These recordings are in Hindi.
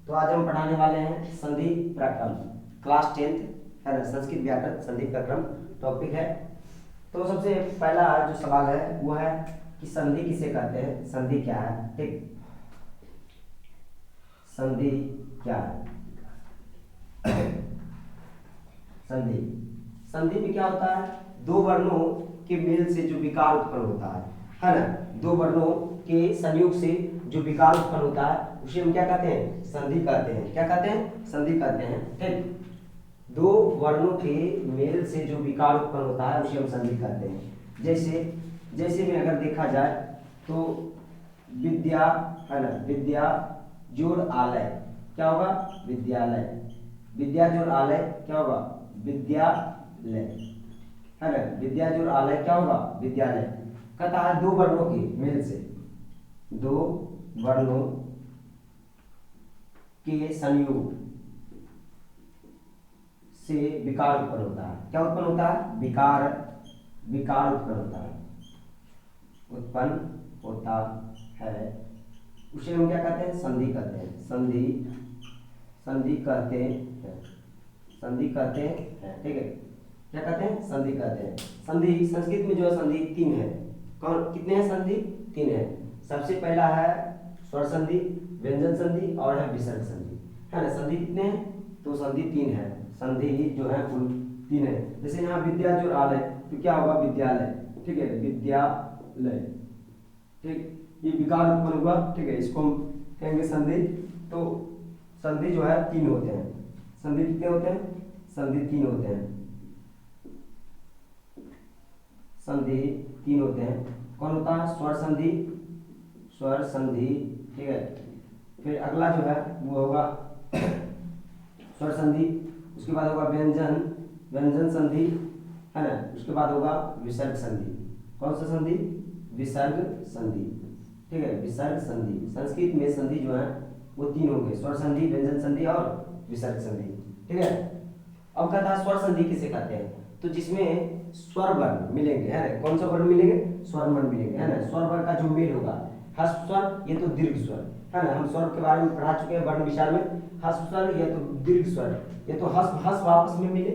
तो आज हम पढ़ाने वाले हैं संधि प्रक्रम, क्लास 10th है ना, संस्कृत व्याकरण संधि प्रक्रम टॉपिक है। तो सबसे पहला जो सवाल है वो है कि संधि किसे कहते हैं, संधि क्या है। ठीक, संधि क्या है। संधि, संधि में क्या होता है, दो वर्णों के मेल से जो विकार उत्पन्न होता है ना, दो वर्णों के संयोग से जो विकार उत्पन्न होता है उसे हम क्या कहते हैं, संधि कहते हैं। क्या कहते हैं, संधि कहते हैं। ठीक, दो वर्णों के मेल से जो विकार उत्पन्न होता है उसे हम संधि कहते हैं। जैसे में अगर देखा जाए तो विद्या है ना, विद्या जोड़ आलय क्या होगा, विद्यालय। विद्या जोड़ आलय क्या होगा, विद्यालय है ना, विद्या जोड़ आलय क्या होगा, विद्यालय। कहता है दो वर्णों के मेल से, दो वर्णों के संयोग से विकार उत्पन्न होता है। क्या उत्पन्न होता है, विकार, विकार उत्पन्न होता है, उत्पन्न होता है। उसे हम क्या कहते हैं, संधि कहते हैं। संधि, संधि कहते हैं, संधि कहते हैं। ठीक है, क्या कहते हैं, संधि कहते हैं। संधि संस्कृत में जो है संधि तीन है। कौन, कितने हैं संधि, तीन है। सबसे पहला है स्वर संधि, व्यंजन संधि और है विसर्ग संधि है ना। संधि कितने हैं, तो संधि तीन है। संधि जो है कुल तीन है। जैसे यहाँ विद्या जो आलय तो क्या होगा, विद्यालय। ठीक है, विद्यालय। ठीक, ये विकार उत्पन्न हुआ। ठीक है, इसको हम कहेंगे संधि। तो संधि जो है तीन होते हैं। संधि कितने होते हैं, संधि तीन होते हैं। संधि तीन होते हैं। कौन होता है, स्वर संधि, स्वर संधि। ठीक है, फिर अगला जो है वो होगा स्वर संधि, उसके बाद होगा व्यंजन, व्यंजन संधि है ना, उसके बाद होगा विसर्ग संधि। कौन सा संधि, विसर्ग संधि। ठीक है, विसर्ग संधि। संस्कृत में संधि जो है वो तीन होंगे, स्वर संधि, व्यंजन संधि और विसर्ग संधि। ठीक है, अब कहता है स्वर संधि किसे कहते हैं, तो जिसमें स्वर वर्ण मिलेंगे है ना। कौन सा वर्ण मिलेंगे, स्वर वर्ण मिलेंगे है ना। स्वर वर्ण का जो मेल होगा, ह्रस्व स्वर ये तो दीर्घ स्वर है ना। हम स्वर के बारे में पढ़ा चुके हैं वर्ण विचार में। ह्रस्व स्वर या तो दीर्घ स्वर, ये तो ह्रस्व ह्रस्व आपस में मिले,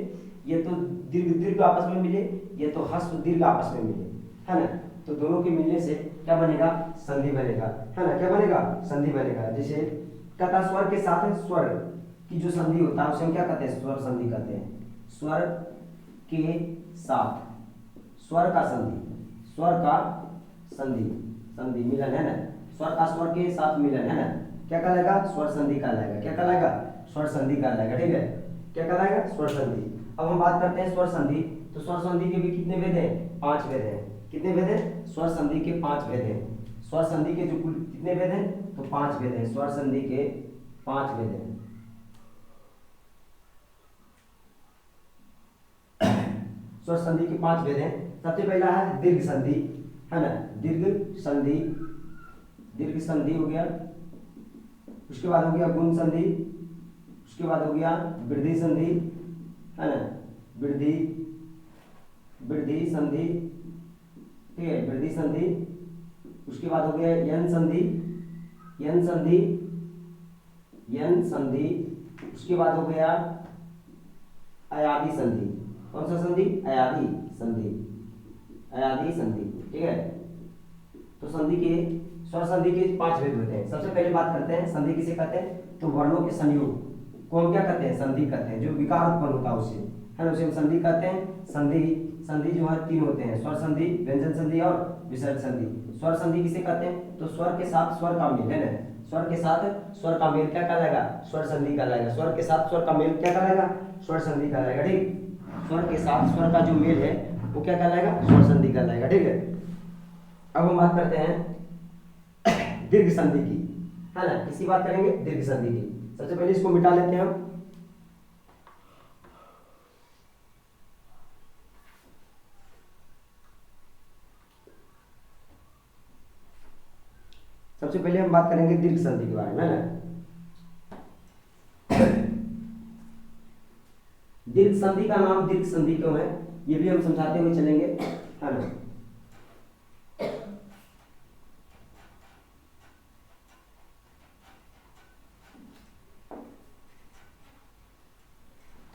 ये तो दीर्घ दीर्घ आपस में मिले, ये तो ह्रस्व दीर्घ आपस में मिले है ना। तो दोनों के मिलने से क्या बनेगा, संधि बनेगा है ना। क्या बनेगा, संधि बनेगा। जैसे कहता स्वर के साथ स्वर की जो संधि होता है उसे हम क्या कहते हैं, स्वर संधि कहते हैं। स्वर के साथ स्वर का संधि, स्वर का संधि, संधि मिलन है ना। स्वर का स्वर के साथ मिलन है ना, क्या कहलाएगा, स्वर संधि कहलाएगा। क्या कहलाएगा, स्वर संधि कहलाएगा। ठीक है, क्या कहलाएगा, स्वर संधि। अब हम बात करते हैं स्वर संधि। तो स्वर संधि के भी कितने भेद हैं, पांच भेद हैं। कितने भेद हैं, स्वर संधि के पांच भेद हैं। स्वर संधि के जो कुल कितने भेद हैं, तो पांच भेद हैं। स्वर संधि के पांच भेद हैं। स्वर संधि के पांच भेद हैं। सबसे पहला है दीर्घ संधि है ना, दीर्घ संधि, दीर्घ संधि हो गया। उसके बाद हो गया गुण संधि, उसके बाद हो गया वृद्धि संधि है ना, वृद्धि, वृद्धि संधि। ठीक है, वृद्धि संधि। उसके बाद हो गया यन संधि, यन संधि, यन संधि। उसके बाद हो गया अयादि संधि। कौन सा संधि, अयादि संधि, अयादि संधि। ठीक है, तो संधि के, स्वर संधि के पांच भेद होते हैं। सबसे पहले बात करते हैं संधि किसे कहते हैं, तो वर्णों के संयोग को हम क्या कहते हैं, संधि कहते हैं। जो विकार उत्पन्न होता है उसे है ना, उसे हम संधि कहते हैं। संधि, संधि जो है तीन होते हैं, स्वर संधि, व्यंजन संधि और विसर्ग संधि। स्वर संधि किसे कहते हैं, तो स्वर के साथ स्वर का मेल है ना, स्वर के साथ स्वर का मेल क्या कहलाएगा, स्वर संधि कहलाएगा। स्वर के साथ स्वर का मेल क्या कहलाएगा, स्वर संधि कहलाएगा। ठीक, स्वर के साथ स्वर का जो मेल है वो क्या कहलाएगा, स्वर संधि कहलाएगा। ठीक है, अब हम बात करते हैं दीर्घ संधि की है ना। किसी बात करेंगे, दीर्घ संधि की। सबसे पहले इसको मिटा लेते हैं हम। सबसे पहले हम बात करेंगे दीर्घ संधि के बारे में है ना। दीर्घ संधि का नाम दीर्घ संधि क्यों है, ये भी हम समझाते हुए चलेंगे है ना।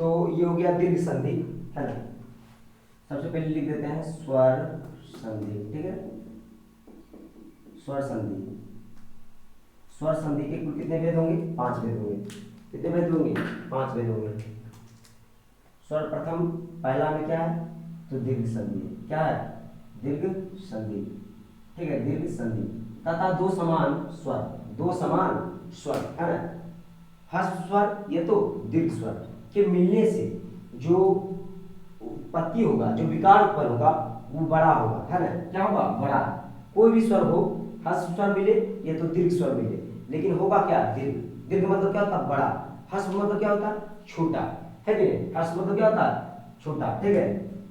तो ये हो गया दीर्घ संधि, है ना। सबसे पहले लिख देते हैं स्वर संधि, ठीक है। स्वर संधि, स्वर संधि के कुल कितने भेद होंगे? 5 भेद होंगे। कितने भेद होंगे? 5 भेद होंगे। स्वर प्रथम पहला में क्या है? तो दीर्घ संधि है। क्या है? दीर्घ संधि, ठीक है, दीर्घ संधि तथा दो समान स्वर, दो समान स्वर, है ना। ह्रस्व स्वर ये तो दीर्घ स्वर के मिलने से जो उत्पत्ति होगा, जो विकार उत्पन्न होगा वो बड़ा होगा, है ना। क्या होगा? बड़ा। कोई भी स्वर हो, ह्रस्व स्वर मिले ये तो दीर्घ स्वर मिले, लेकिन होगा क्या? दीर्घ। दीर्घ मतलब क्या होता है? बड़ा। ह्रस्व मतलब क्या होता है? छोटा, है कि नहीं? ह्रस्व मतलब क्या होता है? छोटा, ठीक है।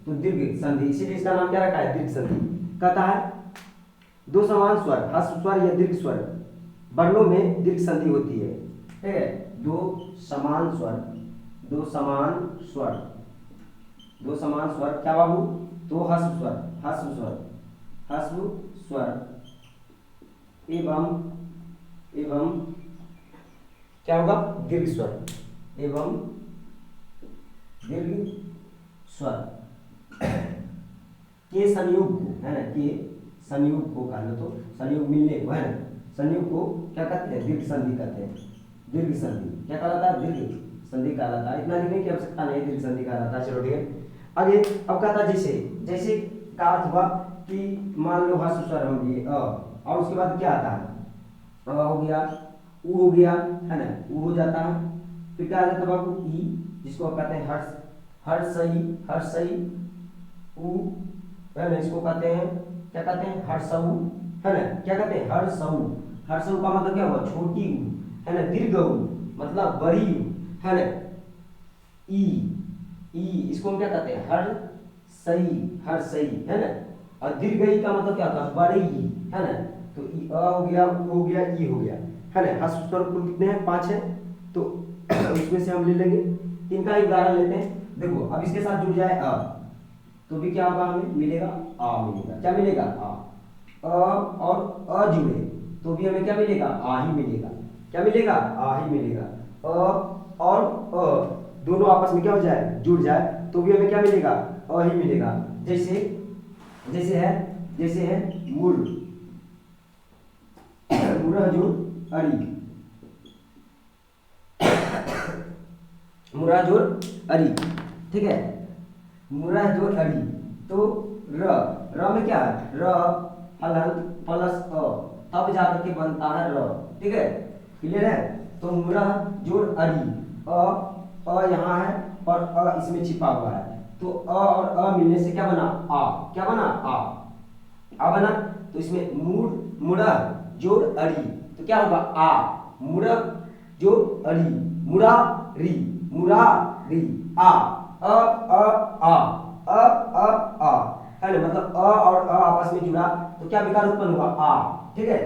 तो दीर्घ संधि, इसीलिए इसका नाम क्या रखा है? दीर्घ संधि। कहता है दो समान स्वर, ह्रस्व स्वर या दीर्घ स्वर वर्णों में दीर्घ संधि होती है, ठीक है। दो समान स्वर, दो समान स्वर, दो समान स्वर क्या बाबू? दो ह्रस्व स्वर, ह्रस्व स्वर, ह्रस्व स्वर एवं एवं क्या होगा? दीर्घ स्वर, एवं दीर्घ स्वर के संयोग को, है ना, के संयोग को कह लो तो संयोग मिलने को, है ना, संयोग को क्या कहते हैं? दीर्घ संधि कहते हैं। दीर्घ संधि क्या कहलाता है? दीर्घ संधि कहलाता है। इतना लिखने की आवश्यकता नहीं, दीर्घ संधि कहलाता है। चलो ठीक है, आगे अब कहता है जैसे, जैसे का अर्थ हुआ कि मान लो ह्रस्व स्वर हो गए अ, और उसके बाद क्या आता है? अ हो गया, उ हो गया, है ना, उ हो जाता है। फिर क्या आ जाता है बाबू? ई, जिसको कहते हैं हर्ष, हर्षई, हर्षई उ, है ना, इसको कहते हैं क्या कहते हैं? हर्षऊ, है ना। क्या कहते हैं? हर्षऊ। हर्षऊ का मतलब क्या हुआ? छोटी उ, है ना। दीर्घ उ मतलब बड़ी उ, है ना। ई, ई इसको हम क्या कहते हैं? हर सही, हर सही, है ना। और दीर्घ ई का मतलब क्या होता है? बड़ी ई, है ना। तो ई अ हो गया, उ हो गया, ई हो गया, है ना। ह्रस्व स्वर कुल कितने हैं? 5 है। तो उसमें से हम ले लेंगे, इनका एक उदाहरण लेते हैं। देखो अब इसके साथ जुड़ जाए अ, तो भी क्या होगा? हमें मिलेगा आ मिलेगा। क्या मिलेगा? आ। और अ जुड़े तो भी हमें क्या मिलेगा? आ ही मिलेगा। क्या मिलेगा? आ ही मिलेगा। और दोनों आपस में क्या हो जाए? जुड़ जाए तो भी हमें क्या मिलेगा? अ ही मिलेगा। जैसे जैसे है मूल, मुरह जुड़ अड़ी, मुरह जोड़ अड़ी, ठीक है। मुरह जोड़ अड़ी, तो र में क्या है? र हलन प्लस अ, तब जाकर के बनता है र, ठीक है। क्लियर है? तो मुरह जोड़ अड़ी, अ यहाँ है और अ इसमें छिपा हुआ है, तो अ और अ मिलने से क्या बना? आ। क्या बना? आ बना। तो इसमें मुरह जोड़ अड़ी, तो क्या होगा? आ। मुरह जोड़ अड़ी, मुरारी, मुरारी, आ, आ, है ना। मतलब अ और अ आपस में जुड़ा तो क्या विकार उत्पन्न हुआ? आ, ठीक है।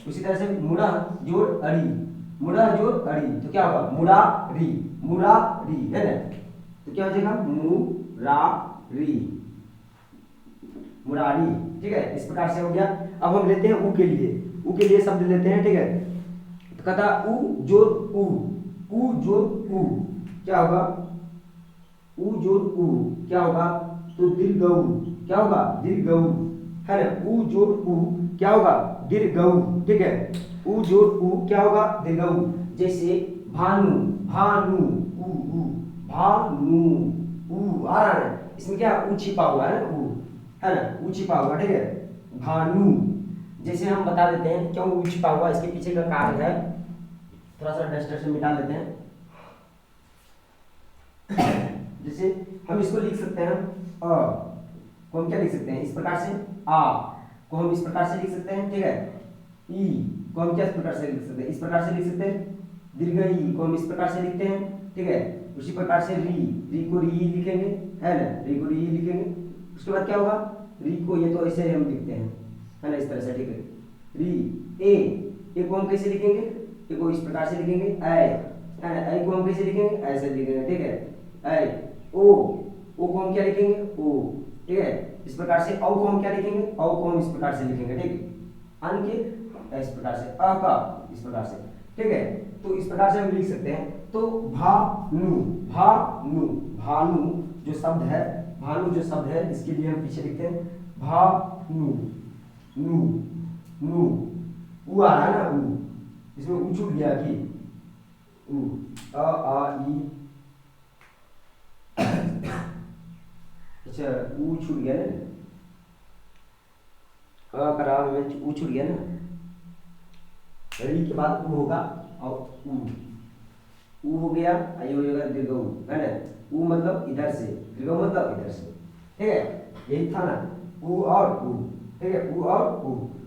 उसी तरह से मुरह जोड़ अड़ी, मुरह जोड़ अड़ी, तो क्या होगा? मुरारी, मुरारी, है ना। तो क्या हो जाएगा? मुरारी, मुरारी, ठीक है। इस प्रकार से हो गया। अब हम लेते हैं उ के लिए, उ के लिए शब्द लेते हैं, ठीक है। तो कहता उ जोड़ उ, उ जोड़ उ क्या होगा? उ जोड़ उ क्या होगा? तो दीर्घ उ, क्या होगा? दीर्घ उ, है ना। उ जोड़ उ क्या होगा? दीर्घ उ, ठीक है। उ जोड़ उ क्या होगा? दीर्घ उ। जैसे भानु, भानु, उ, भानु, उ आ रहा है, इसमें क्या उ छिपा हुआ है ना, उ, है ना, उ छिपा हुआ, ठीक है। भानु, जैसे हम बता देते हैं क्यों उ छिपा हुआ, इसके पीछे का कारण है, थोड़ा सा डस्टर से मिटा लेते हैं। जैसे हम इसको लिख सकते हैं अ को हम क्या लिख सकते हैं? इस प्रकार से। आ को हम इस प्रकार से लिख सकते हैं, ठीक है। ई को हम क्या इस प्रकार से लिख सकते हैं? इस प्रकार से लिख सकते हैं। दीर्घ ई को हम इस प्रकार से लिखते हैं, ठीक है। उसी प्रकार से री को री लिखेंगे, है ना, री को री लिखेंगे। उसके बाद क्या होगा? री को ये तो ऐसे हम लिखते हैं, है ना, इस तरह से, ठीक है। री ए को हम कैसे लिखेंगे? ए को इस प्रकार से लिखेंगे, ऐ को हम कैसे लिखेंगे? ऐसे लिखेंगे, ठीक है। ऐ ओ को हम क्या लिखेंगे? ओ, ठीक है। इस प्रकार से औ को हम क्या लिखेंगे? औ को हम इस प्रकार से लिखेंगे, ठीक है। अन के इस प्रकार से, अ का इस प्रकार से। ठीक है। तो इस प्रकार से हम लिख सकते हैं। तो भानु, भानु, भानु जो शब्द है, भानु जो शब्द है, इसके लिए हम पीछे लिखते हैं भानु, नु, नु, उ आ रहा है ना, उ, इसमें उ छूट गया कि उ, आ ई, अच्छा उ छूट गया ना, करार में उ छूट गया ना, री के बाद उ होगा और उ हो गया, ये हो जाएगा दीर्घ उ, है ना। उ मतलब इधर से, दीर्घ मतलब इधर से, ठीक है, यही था ना, उ और उ, ठीक है, उ और उ।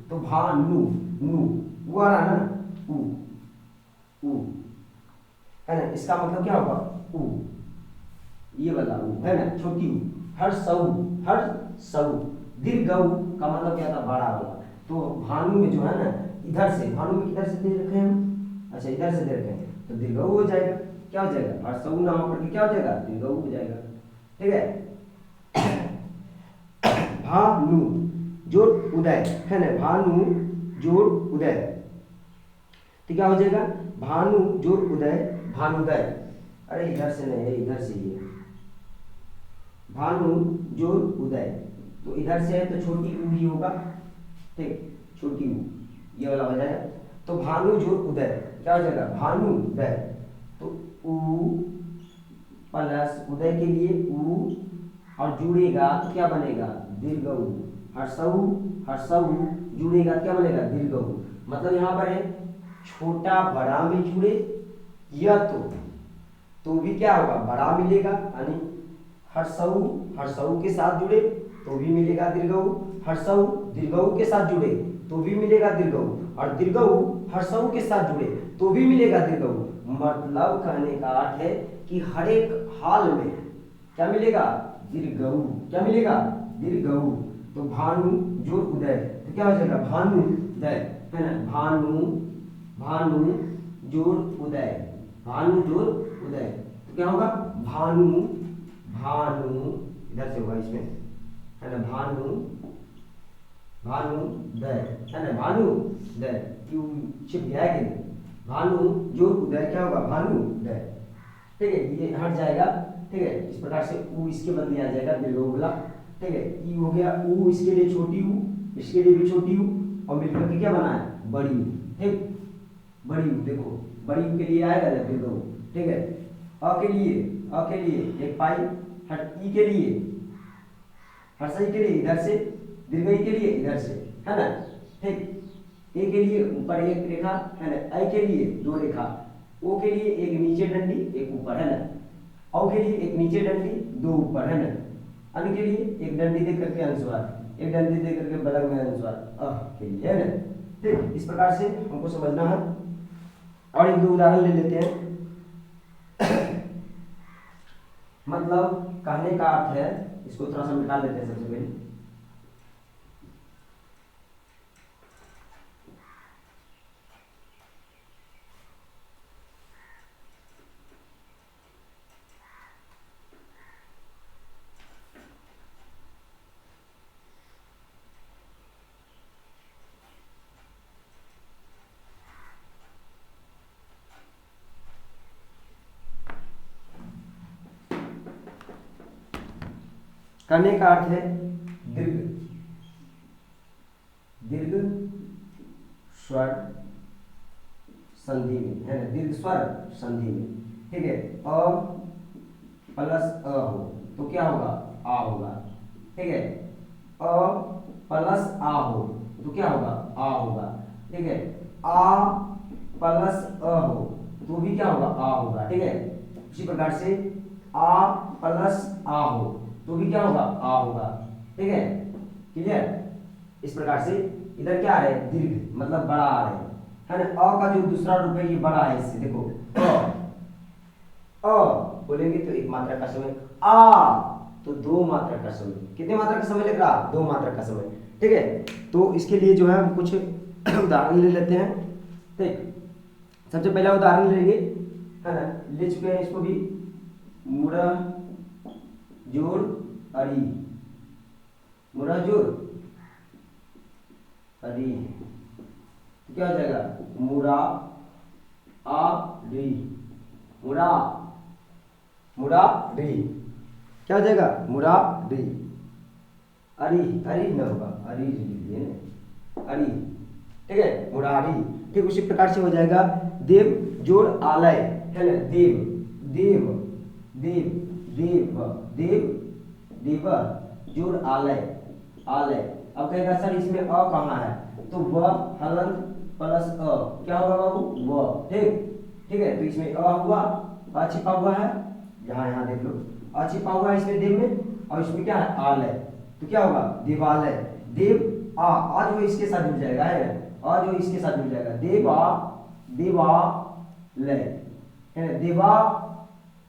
तो भानु, नु, उ आ रहा है ना, उ, है ना, इसका मतलब क्या होगा, उ, ये वाला उ, है ना, छोटी उ। हर सऊ, दीर्घ उ का मतलब क्या था, बड़ा वाला। तो भानु में जो है ना, इधर से, भानु में किधर से दे रखे हैं हम, अच्छा इधर से दे रखे हैं, तो दीर्घ उ हो जाएगा, क्या हो जाएगा, हर सऊ ना होकर के क्या हो जाएगा, दीर्घ उ हो जाएगा, ठीक है। भानु जोड़ उदय, है ना, भानु जोड़ उदय, तो क्या हो जाएगा, भानु जोड़ उदय, भानुदय, अरे इधर से नहीं, इधर से ही है, भानु जोड़ उदय, तो इधर से है तो छोटी उ ही होगा, ठीक, छोटी उ, ये वाला हो जाएगा। तो भानु जोड़ उदय क्या हो जाएगा, भानु उदय, तो उ प्लस उदय के लिए उ और जुड़ेगा तो क्या बनेगा, दीर्घ उ, हर्षऊ जुड़ेगा क्या बनेगा, दीर्घ उ। मतलब यहाँ पर है छोटा बड़ा में जुड़े या तो भी क्या होगा, बड़ा मिलेगा, यानी हर्षऊ के साथ जुड़े तो भी मिलेगा दीर्घ उ, हर्षऊ दीर्घ उ के साथ जुड़े तो भी मिलेगा दीर्घ उ, और दीर्घ उ हर्षऊ के साथ जुड़े तो भी मिलेगा दीर्घ उ। मतलब कहने का अर्थ है कि हर एक हाल में क्या मिलेगा, दीर्घ उ, क्या मिलेगा, दीर्घ उ। तो भानु जोड़ उदय, तो क्या हो जाएगा, भानु उदय, है ना, भानु जोड़ उदय, भानु जोड़ उदय, तो क्या होगा, भानु इधर से होगा इसमें, है ना, भानु दय, है ना, भानु दय, क्यों छिप गया है कि नहीं, भानु जोड़ उदय क्या होगा, भानु दय, ठीक है, ये हट जाएगा, ठीक है। इस प्रकार से उ इसके बदले आ जाएगा दीर्घ उ वाला, ठीक है, ई हो गया, उ इसके लिए छोटी उ, इसके लिए भी छोटी उ, और मिलकर के क्या बना है, बड़ी उ, ठीक, बड़ी उ, देखो बड़ी उ के लिए आएगा ना दीर्घ उ, ठीक है। अ के लिए एक पाई, हट ई के लिए, हर्षई के लिए इधर से, दीर्घ ई के लिए इधर से, है ना, ठीक, ए के लिए ऊपर एक रेखा, है ना, ऐ के लिए दो रेखा, ओ के लिए एक नीचे डंडी एक ऊपर, है ना, औ के लिए एक नीचे डंडी दो ऊपर, है ना, अन के लिए एक डंडी दे करके अनुस्वार, एक डंडी दे करके बलग में अनुस्वार, अह के लिए, है ना, ठीक, इस प्रकार से हमको समझना है। और एक दो उदाहरण ले लेते हैं। मतलब कहने का अर्थ है, इसको थोड़ा सा मिटा लेते हैं सबसे पहले। कहने का अर्थ है दीर्घ स्वर संधि में, है ना, दीर्घ स्वर संधि में, ठीक है, अ प्लस अ हो तो क्या होगा, आ होगा, ठीक है, अ प्लस आ हो तो क्या होगा, आ होगा, ठीक है, आ प्लस अ हो तो भी क्या होगा, आ होगा, ठीक है। इसी प्रकार से आ प्लस आ हो तो भी क्या होगा, आ होगा, ठीक है, क्लियर। इस प्रकार से इधर क्या आ रहा है, दीर्घ मतलब बड़ा आ रहा है ना, अ का जो दूसरा रूप है ये बड़ा है, इससे देखो अ बोलेंगे तो एक मात्रा का समय, आ तो दो मात्रा का समय, कितने मात्रा का समय लग रहा, दो मात्रा का समय, ठीक है। तो इसके लिए जो है हम कुछ उदाहरण ले लेते हैं, ठीक, सबसे पहला उदाहरण लेंगे, है ना, ले चुके हैं इसको भी, मुड़ा जोड़ अरी, मुड़ा जोड़ अरी, तो क्या हो जाएगा, मुड़ा आरी, मुरा, मुरारी, क्या हो जाएगा मुरारी। अरी, अरी न होगा, अरी लीजिए ना, अरी, ठीक है मुरारी। ठीक उसी प्रकार से हो जाएगा देव जोड़ आलय, है ना, देव, देव, देव, देव, देव, देव जोड़ आलय, आलय। अब कहेगा सर इसमें अ कहाँ है, तो व हलन प्लस अ क्या होगा बाबू व, ठीक है। तो इसमें अ हुआ, अ छिपा हुआ है, यहाँ देख लो अ छिपा हुआ है इसमें देव में, और इसमें क्या है आलय, तो क्या होगा देवालय। देव आ जो इसके साथ जुड़ जाएगा, है आ जो इसके साथ जुड़ जाएगा, देवा, देवालय, है ना, देवा,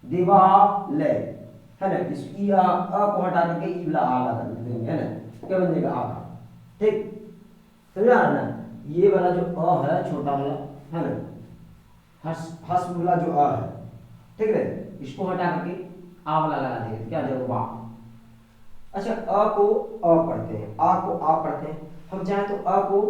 देवालय, है ना। इस ई आ को हटा करके ई वाला आ लगा देंगे, है ना, क्या बन जाएगा आ, ठीक समझा ना। ये वाला जो अ है छोटा वाला, है ना, हस हस वाला जो अ है, ठीक है, इसको हटा करके आ वाला लगा देंगे, क्या जाएगा वाह। अच्छा अ को अ पढ़ते हैं, आ को आ पढ़ते हैं, हम चाहे तो अ को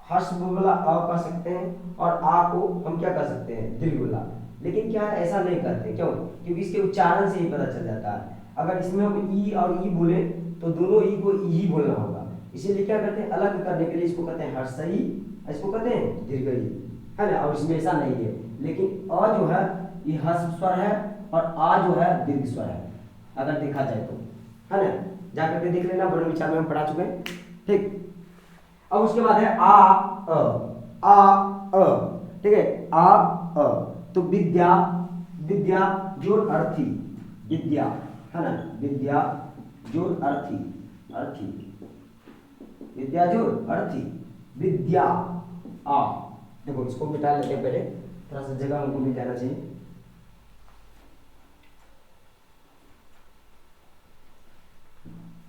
हर्ष वाला अ कह सकते हैं, और आ को हम क्या कर सकते हैं दीर्घ वाला, लेकिन क्या है ऐसा नहीं करते, क्यों, क्योंकि इसके उच्चारण से ही पता चल जाता है। अगर इसमें हम ई और ई बोले तो दोनों ई को ई ही बोलना होगा, इसीलिए क्या करते हैं अलग करने के लिए इसको कहते हैं हर्षई, इसको कहते हैं दीर्घई, है ना। और इसमें ऐसा नहीं है, लेकिन अ जो है ये हर्ष स्वर है और आ जो है दीर्घ स्वर है, अगर देखा जाए तो, है ना, जाकर के देख लेना, बड़े विचार में हम पढ़ा चुके हैं, ठीक। अब उसके बाद है आ अ, ठीक है आ अ, तो विद्या, विद्या जोड़ अर्थी, विद्या, है ना, विद्या जोड़ अर्थी, अर्थी, विद्या जोड़ अर्थी, विद्या आ। देखो इसको मिटा लेते हैं, पहले थोड़ा सा जगह हमको मिल जाना चाहिए।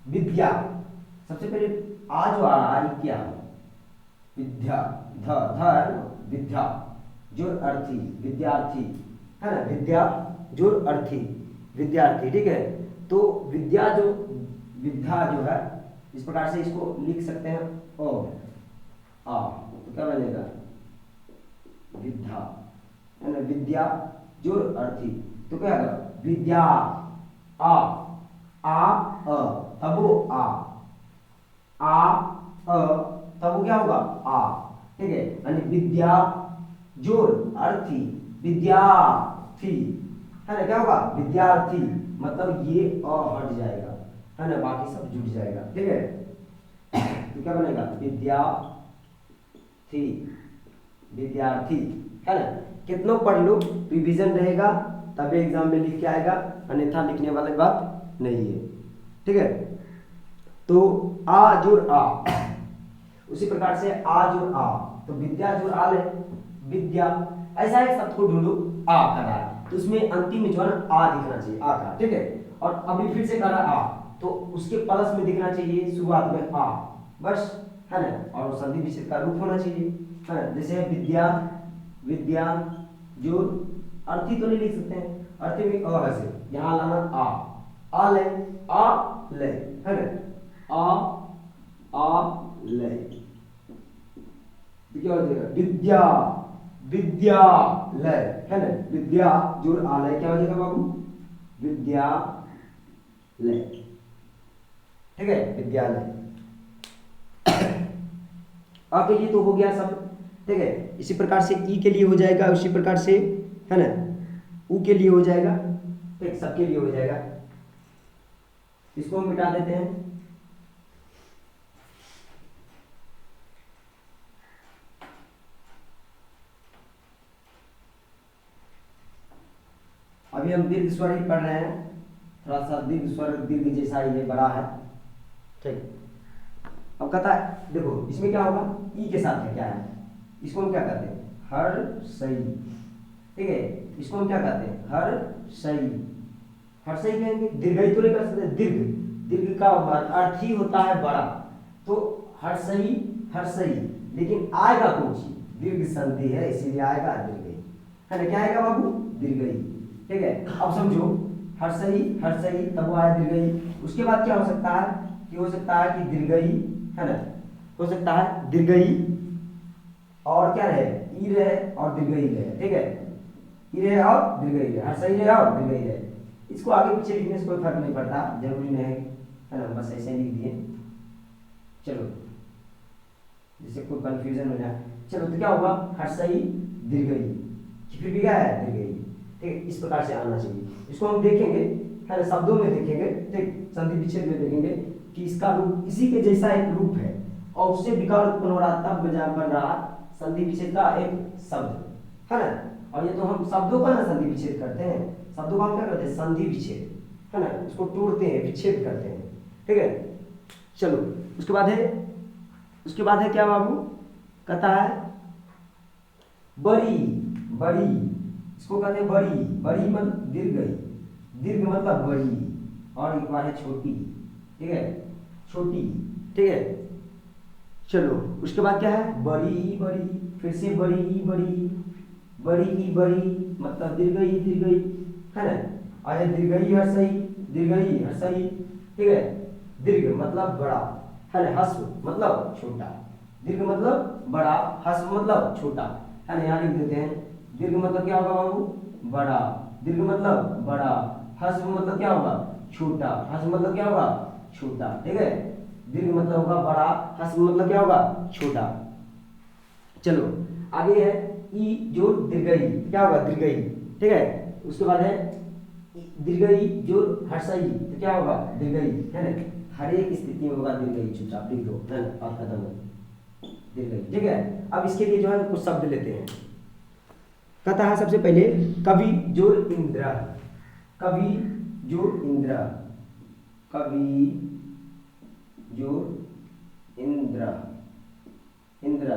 विद्या, सबसे पहले आ जो आ रहा है क्या है विद्या, ध है ना, विद्या जोड़ अर्थी, विद्यार्थी, है ना, विद्या जोड़ अर्थी, विद्यार्थी, ठीक है। तो विद्या जो, विद्या जो है इस प्रकार से इसको लिख सकते हैं ओ आ, तो क्या बनेगा विद्या, है ना, विद्या जोड़ अर्थी, तो क्या होगा विद्या आ, अ तब वो आ तब वो क्या होगा आ, ठीक है, यानी विद्या जोड़ अर्थी, विद्यार्थी, है ना, क्या होगा विद्यार्थी, मतलब ये अ हट जाएगा, है ना, बाकी सब जुट जाएगा, ठीक है। तो क्या बनेगा विद्यार्थी, विद्यार्थी, है ना। कितनों पढ़ लो, रिवीजन रहेगा तभी एग्जाम में लिख के आएगा, अन्यथा लिखने वाली बात नहीं है, ठीक है। तो आ जोड़ आ, उसी प्रकार से आ जोड़ आ, तो विद्या जोड़ आ ले विद्या, ऐसा है सबको ढूंढो आ कर रहा है, तो उसमें अंतिम में जो है ना आ दिखना चाहिए, आ का, ठीक है। और अभी फिर से कर रहा आ, तो उसके प्लस में दिखना चाहिए शुरुआत में आ, बस, है ना, और संधि विच्छेद का रूप होना चाहिए, है ना। जैसे विद्या, विद्या जोड़ अर्थी तो नहीं लिख सकते हैं, अर्थी में अ है से यहाँ लाना आ ले, आ ले, है ना, आ ले, क्या हो जाएगा विद्या, विद्यालय, है ना, विद्या जोड़ आलय क्या हो जाएगा बाबू विद्यालय, ठीक है, विद्यालय। आ के लिए तो हो गया सब, ठीक है। इसी प्रकार से ई के लिए हो जाएगा, उसी प्रकार से, है ना, ऊ के लिए हो जाएगा, ठीक, सबके लिए हो जाएगा। इसको हम मिटा देते हैं, अभी हम दीर्घ स्वर ही पढ़ रहे हैं, थोड़ा सा दीर्घ स्वर दीर्घ जैसा ही है, बड़ा है, ठीक। अब कहता है देखो इसमें क्या होगा ई के साथ है, क्या है, इसको हम क्या कहते हैं हर सही, ठीक है, इसको हम क्या कहते हैं हर सही, हर सही कहेंगे, दीर्घ तो नहीं कर सकते, दीर्घ, दीर्घ का अर्थ ही होता है बड़ा, तो हर सही, हर सही, लेकिन आएगा कौन सी दीर्घ संधि है, इसीलिए आएगा दीर्घई, है ना, क्या आएगा बाबू दीर्घई, ठीक है। अब समझो हर सही तब वो आया दीर्घई, उसके बाद क्या हो सकता है कि हो सकता है कि दीर्घई, है ना, हो सकता है दीर्घई, और क्या रहे, ई रहे और दीर्घई रहे, ठीक है, ई रहे और दीर्घई रहे, हर्षई रहे और दीर्घई रहे। इसको आगे पीछे लिखने से कोई फर्क नहीं पड़ता, जरूरी नहीं है ना, बस ऐसे लिख दिए। चलो जिससे कोई कंफ्यूजन हो जाए। चलो तो क्या होगा, हर्षई दीर्घई, फिर भी क्या है, दीर्घई, ठीक है, इस प्रकार से आना चाहिए। इसको हम देखेंगे है ना, शब्दों में देखेंगे, ठीक, संधि विच्छेद में देखेंगे कि इसका रूप इसी के जैसा एक रूप है और उससे विकार उत्पन्न हो रहा, तब बन रहा संधि विच्छेद का एक शब्द है ना। और ये तो हम शब्दों का ना संधि विच्छेद करते हैं, शब्दों का हम क्या करते हैं, संधि विच्छेद, है ना, उसको तोड़ते हैं, विच्छेद करते हैं, ठीक है। चलो उसके बाद है क्या बाबू, कहता है बड़ी, बड़ी, इसको कहते हैं बड़ी, बड़ी मतलब दीर्घई, दीर्घ मतलब बड़ी, और एक बार है छोटी, ठीक है, छोटी, ठीक है। चलो उसके बाद क्या है, बड़ी, बड़ी, फिर से बड़ी, बड़ी, बड़ी, बड़ी मतलब दीर्घई, दीर्घई, है ना। और दीर्घई हर्षई, दीर्घई हर्षई, ठीक है, दीर्घ मतलब बड़ा, है ना, हस्व मतलब छोटा, दीर्घ मतलब बड़ा, हस्व मतलब छोटा, है ना। यहाँ लिख देते हैं, दीर्घ मतलब क्या होगा बाबू, बड़ा, दीर्घ मतलब बड़ा, हस्व मतलब क्या होगा, छोटा, हस्व मतलब क्या होगा, छोटा, ठीक है। दीर्घ मतलब होगा बड़ा, हस्व मतलब क्या होगा, छोटा। चलो आगे है ई जोड़ दीर्घई, क्या होगा, दीर्घई, ठीक है। उसके बाद है दीर्घई जोड़ हर्षई, तो क्या होगा, दीर्घई, है ना। हर एक स्थिति में होगा दीर्घई, चुपचाप लिख दो, है ना, बात खत्म हो, दीर्घई, ठीक है। अब इसके लिए जो है कुछ शब्द लेते हैं। कहता है सबसे पहले कवि जोड़ इंद्र, कवि जोड़ इंद्र, कवि जोड़ इंद्र, इंद्र,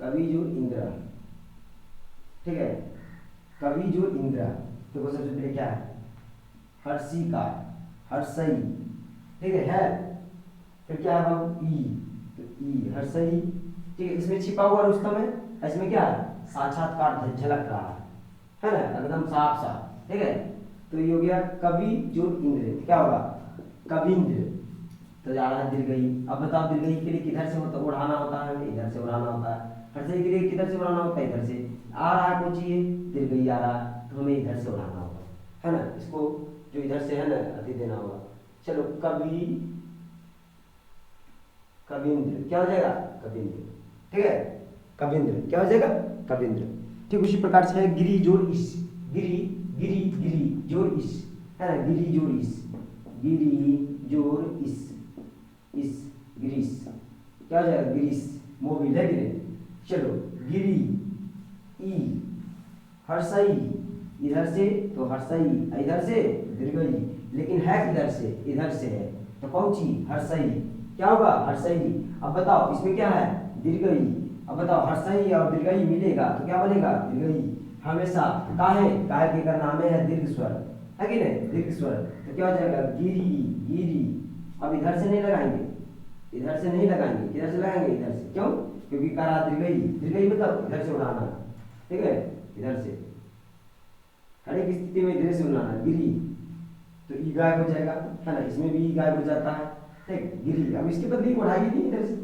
कवि जोड़ इंद्र, ठीक है, कवि जोड़ इंद्र। देखो सबसे पहले क्या है, हर्षी का, हर्षई, ठीक है, फिर क्या है बाबू, ई, तो ई हर्षई, ठीक है। इसमें छिपा हुआ रुस्तम है, इसमें क्या है, साक्षात्कार झलक रहा है ना, एकदम साफ साफ, ठीक है। तो ये हो गया कवि जोड़ इंद्र, क्या होगा, कविंद्र, तो जा रहा है दीर्घई। अब बताओ दीर्घई के लिए किधर से होता उड़ाना होता है, इधर से उड़ाना होता है। हर्षई के लिए किधर से उड़ाना होता है, इधर से। आ रहा है कोई चीज, दीर्घई आ रहा है, तो हमें इधर से उड़ाना होगा, है ना, इसको जो इधर से है ना अति देना होगा। चलो कवि, कविंद्र, क्या हो जाएगा, कविंद्र, ठीक है, कविंद्र क्या हो जाएगा, कविंद्र। ठीक उसी प्रकार से है गिरी जोड़ इस, गिरी, गिरी, गिरी जोड़ इस, है ना, गिरी जोड़ इस, गिरी जोड़ इस, गिरीश, क्या हो जाएगा, गिरीश, मोबिल है गिरे। चलो गिरी, ई, हर्षई, इधर से तो हर्षई, इधर से दीर्घई, लेकिन है किधर से, इधर से है, तो कौन सी, हर्षई, क्या होगा, हर्षई। अब बताओ इसमें क्या है, दीर्घई। अब बताओ हर्षई और दीर्घई मिलेगा तो क्या बनेगा, दीर्घई, हमेशा। काहे, काहे के का नाम है दीर्घ स्वर, है कि नहीं, दीर्घ स्वर, तो क्या हो जाएगा, गिरी, गिरी। अब इधर से नहीं लगाएंगे, इधर से नहीं लगाएंगे, किधर से लगाएंगे, इधर से, क्यों, क्योंकि करा दीर्घई, दीर्घई मतलब इधर से उड़ाना, ठीक है, इधर से, हर एक स्थिति में इधर से उड़ाना, गिरी, तो ई गायब हो जाएगा, है ना, इसमें भी ई गायब हो जाता है, ठीक, गिरी। अब इसके बदले उड़ाएगी नहीं इधर से,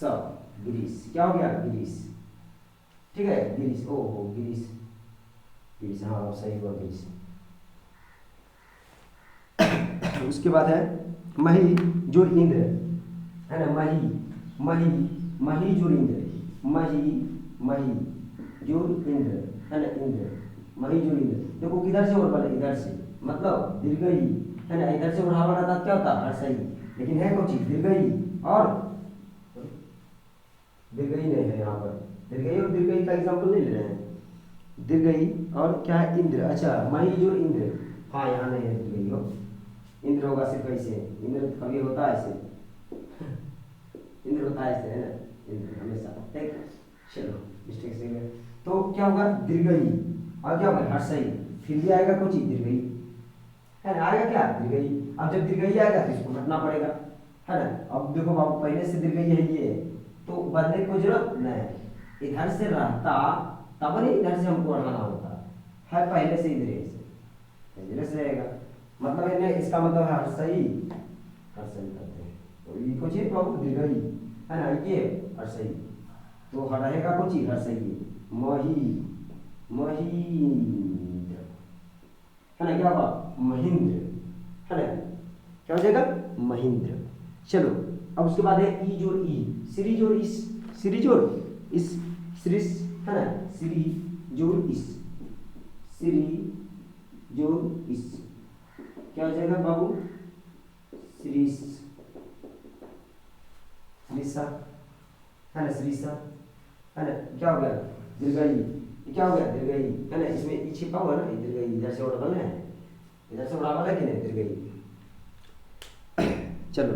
सब गिरीश, क्या हो गया, गिरीश, ठीक है, गिरीश, ओ हो गिरीश, गिरीश, हाँ सही हुआ, गिरीश। उसके बाद है मही जोड़ इंद्र, है ना, मही, मही, मही जोड़ इंद्र, मही, मही जोड़ इंद्र, है ना, इंद्र, मही जोड़ इंद्र। देखो किधर से उड़ा, इधर से, मतलब दीर्घई, है ना, इधर से उड़ा बना था क्या होता, हर्षई, लेकिन है कौन चीज, दीर्घई, और दीर्घई नहीं है यहाँ पर, दीर्घई और दीर्घई का एग्जाम्पल नहीं ले रहे हैं, दीर्घई और क्या है, इंद्र, अच्छा मही जोड़ इंद्र, हाँ यहाँ नहीं है दीर्घई हो, इंद्र होगा सिर्फ ऐसे, इंद्र कभी होता है ऐसे, इंद्र होता है ऐसे, है ना, इंद्र हमेशा, ठीक। चलो मिस्टेक से गए, तो क्या होगा, दीर्घई, और क्या होगा, हर्षई, फिर भी आएगा कुछ दीर्घई, है ना, आएगा क्या, दीर्घई। अब जब दीर्घई आएगा तो इसको हटना पड़ेगा, है ना। अब देखो बाबू पहले से दीर्घई है ये, तो बदलने की कोई जरूरत नहीं, इधर से रहता तब नहीं इधर से हमको हटाना होता है, पहले से इधर से रहेगा, मतलब है इसका मतलब है हर्षई, हर्षई करते हैं, तो ये कुछ बाबू दीर्घई, है ना, ये हर्षई, तो रहेगा कौन चीज हर्ष की महींद्र, है ना, क्या होगा महेंद्र, है ना, क्या हो जाएगा महेंद्र। चलो अब उसके बाद है ई जोड़ ई, श्री जोड़ इस, श्री जोड़ इस, श्री, है ना, श्री जोड़ इस, श्री जोड़ इस, क्या हो जाएगा बाबू श्री, श्रीसा, है ना, श्रीसा, है ना, क्या हो गया दीर्घई, क्या हो गया दीर्घई, है ना, इसमें ई छिपा हुआ ना, दीर्घई इधर से उड़ावल है, इधर से उड़ावल है कि नहीं दीर्घई। चलो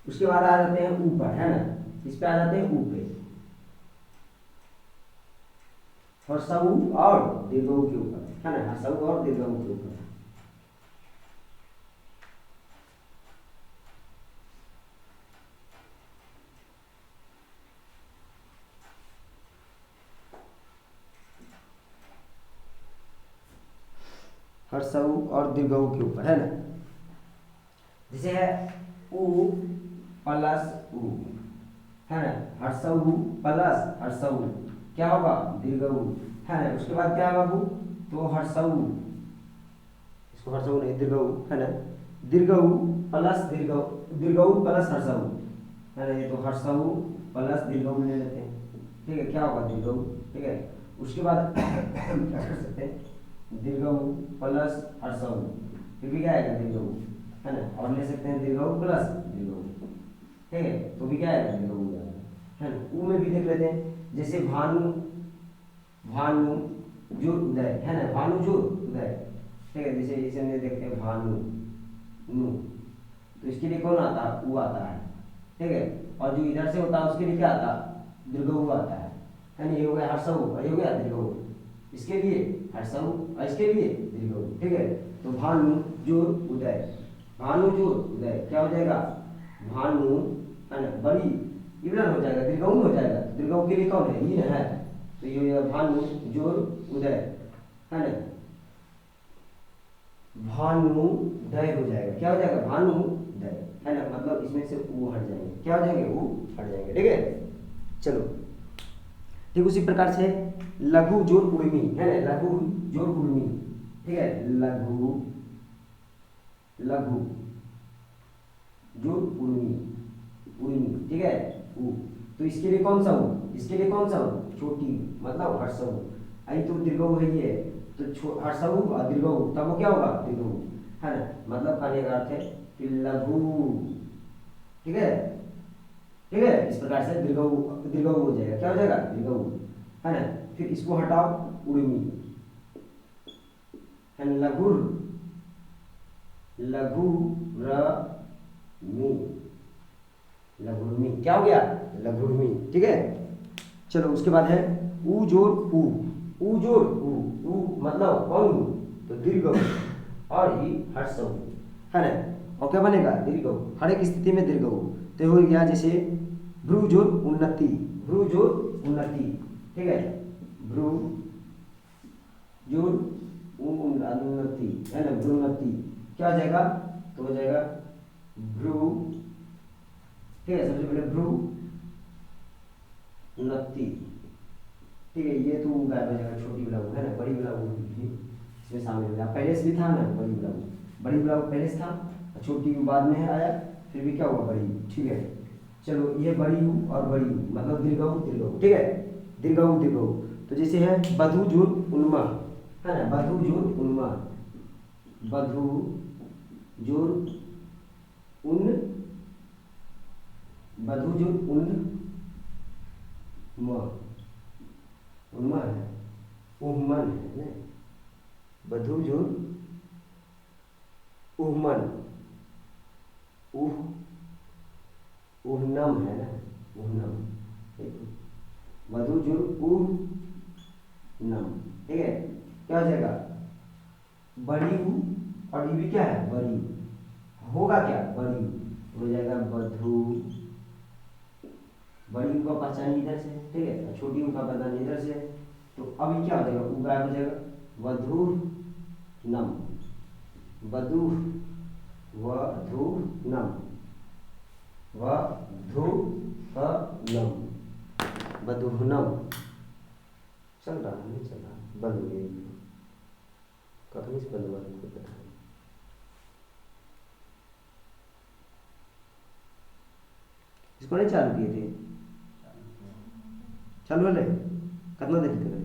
उसके बाद आ जाते हैं ऊपर, है ना, इस पे आ जाते हैं ऊपर, हर्षऊ और दीर्घऊ के ऊपर, है ना, हर्षऊ और दीर्घऊ के ऊपर। हर्षऊ और दीर्घऊ के ऊपर, है ना, जैसे है उ प्लस उ, है ना, हर्षऊ प्लस हर्षऊ क्या होगा दीर्घऊ, है ना। उसके बाद क्या है बाबू, तो हर्षऊ, इसको हर्षऊ नहीं दीर्घऊ, है ना, दीर्घऊ प्लस दीर्घऊ, दीर्घऊ प्लस हर्षऊ, है ना, ये तो हर्षऊ प्लस दीर्घऊ ले लेते हैं, ठीक है, क्या होगा दीर्घऊ, ठीक है। उसके बाद क्या कर सकते हैं दीर्घऊ प्लस हर्षऊ, फिर भी क्या आएगा दीर्घऊ, है ना, और ले सकते हैं दीर्घऊ प्लस दीर्घऊ, ठीक है, तो भी क्या आएगा दीर्घऊ आएगा, है ना। ऊ में भी देख लेते हैं, जैसे भानु, भानु जो उदय, है ना, भानु जो उदय, ठीक है, जैसे इसे हमने देखते हैं भानु नु, तो इसके लिए कौन आता है ऊ आता है, ठीक है, और जो इधर से होता है उसके लिए क्या आता है दीर्घऊ आता है ना, ये हो गया हर्षऊ और ये हो गया दीर्घऊ, इसके लिए हर्षऊ और इसके लिए दीर्घऊ, ठीक है। तो भानु जो उदय, भानु जो उदय क्या हो जाएगा भानु, है ना, बड़ी विवरण हो जाएगा, दीर्घऊ हो जाएगा, दीर्घऊ के लिए कौन है ये है, तो ये भानु जोर उदय, है ना, भानुदय हो जाएगा, क्या हो जाएगा भानुदय, है ना, मतलब इसमें से ऊ हट जाएंगे, क्या हो जाएंगे ऊ हट जाएंगे, ठीक है। चलो ठीक उसी प्रकार से लघु जोर उर्मी, है ना, लघु जोर उर्मी, ठीक है, लघु, लघु जोर उर्मी, उर्मी, ठीक है, ऊ, तो इसके लिए कौन सा ऊ, इसके लिए कौन सा ऊ छोटी, मतलब हर्षऊ, आई तो दीर्घऊ है ये, तो हर्षऊ और दीर्घऊ, तब वो क्या होगा दीर्घऊ, है ना, मतलब कहने का अर्थ है कि लघु, ठीक है, ठीक है, इस प्रकार से दीर्घऊ, दीर्घऊ हो जाएगा, क्या हो जाएगा दीर्घऊ, है ना। फिर इसको हटाओ उर्मी, है ना, लघु, लघु र मी, लघुर्मी, क्या हो गया लघुर्मी, ठीक है। चलो उसके बाद है ऊ जोड़ ऊ, ऊ जोड़ ऊ, ऊ मतलब कौन ऊ, तो दीर्घऊ और ही हर्षऊ, है ना, और क्या बनेगा दीर्घऊ, हर एक स्थिति में दीर्घऊ, तो हो गया जैसे भ्रू जोड़ उन्नति, भ्रू जोड़ उन्नति, ठीक है, भ्रू जोड़ उन्नति, है ना, भ्रून्नति, क्या हो जाएगा, तो हो जाएगा भ्रू, ठीक है, सबसे पहले भ्रू उन्नति, ठीक है, ये तो गायब हो जाएगा, छोटी बिलाऊ, है ना, बड़ी बिलाऊ भी इसमें शामिल हो गया, पहले से भी था ना बड़ी बिलाऊ, बड़ी बिलाऊ पहले से था, छोटी बाद में आया, फिर भी क्या हुआ बड़ी, ठीक है। चलो ये बड़ी यू और बड़ी यू मतलब दीर्घऊ, दीर्घऊ, ठीक है, दीर्घऊ दीर्घऊ, तो जैसे है बधु जोड़ उन्मा, है ना, बधु जोड़ उन्मा, बधु जोड़ उन, बधु जोड़ उन म, उन्मा है, उहमन है ना, बधु जोड़ उहमन, उह, उहनम है ना, उहनम, वधु जुड़ उहनम, ठीक है, क्या हो जाएगा बड़ी उ, और ये भी क्या है बड़ी, होगा क्या बड़ी, हो जाएगा वधु, बड़ी उ का पहचान इधर से, ठीक है, और छोटी उ का पहचान इधर से, तो अभी क्या हो जाएगा उ गायब हो जाएगा, वधु नम, वधु, वधु नम, वधूहनम, वधूहनम। चल रहा है, नहीं चल रहा, बंद हो गया, कखनी से बंद हुआ तुमको पता है? इसको नहीं चालू किए थे? चालू है, कितना देर तक?